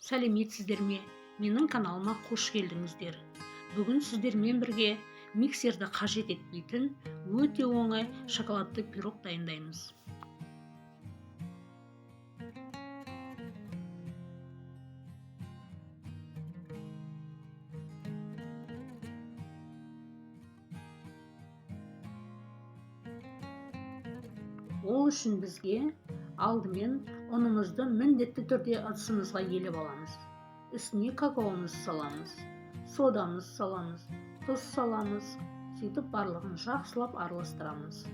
Сәлеметсіздер ме? Менің каналыма қош келдіңіздер. Бүгін сіздермен бірге миксерді қажет етпейтін өте оңай шоколадты пирог дайындаймыз. Ол үшін бізге алдымен ұнымызды міндетті түрде ыдысымызға еліп аламыз. Үстіне какаомызды саламыз, содамыз саламыз, тұз саламыз. Сөйтіп барлығын жақсылап араластырамыз.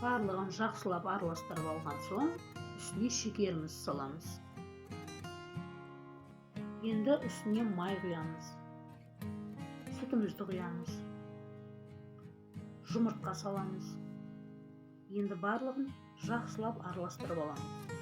Барлығын жақсылап араластырып алған соң, үстіне шекерімізді саламыз. Енді үстіне май құямыз. Сүтімізді құямыз. Жұмыртқа саламыз. Енді барлығын жақсылап араластырып аламыз.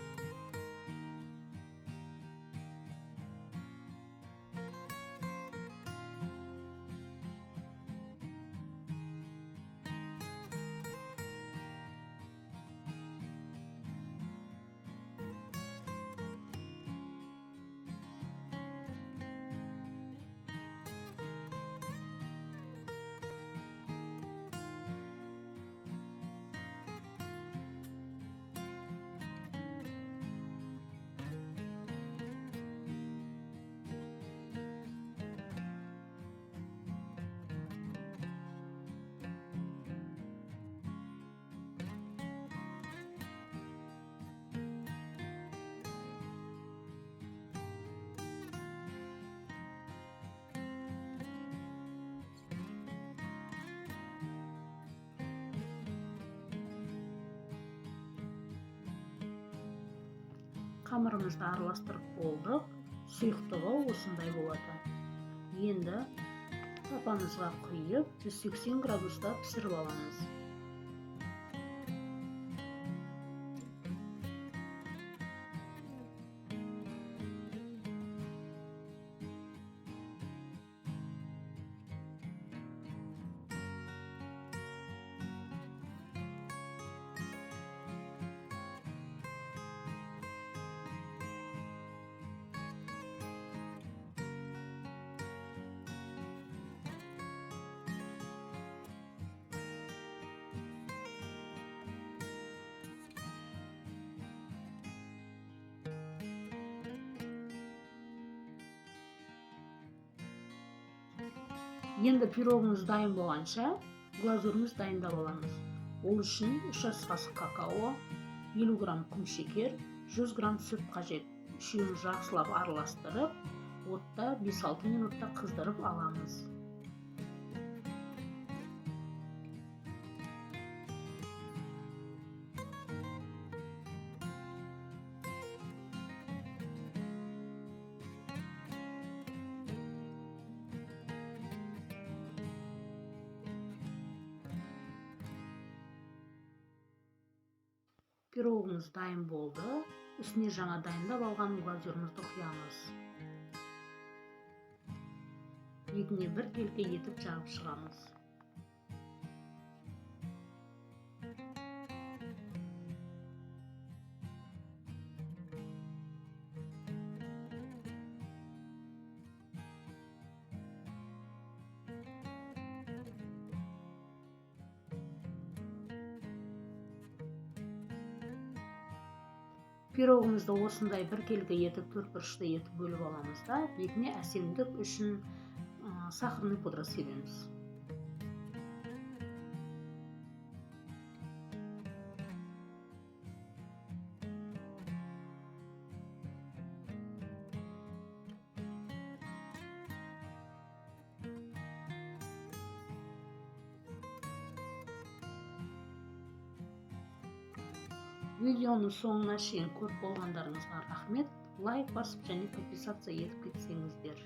Қамырымызды араластырып болдық. Сұйықтығы осындай болады. Енді тапамызға құйып 180 градуста пісіріп аламыз. Енді пирогымыз дайын болғанша глазурымыз дайындап аламыз. Ол үшін 3 ас қасық какао, 50 грамм құм шекер, 100 грамм сүт қажет. Үшеуін жақсылап араластырып, отта 5-6 минутта қыздырып аламыз. Пирогымыз дайын болды. Үстіне жаңа дайындап алған глазурымызды құямыз. Бетіне бір келке етіп жағып шығамыз. Пирогымызды осындай бір келге етіп, төртбұрышты етіп бөліп аламыз да, бетіне әсемдік үшін сахарный пудра себеміз. Видеоның соңына шейін көріп болғандарыңызға рахмет. Лайк басып және подписаться етіп кетсеңіздер.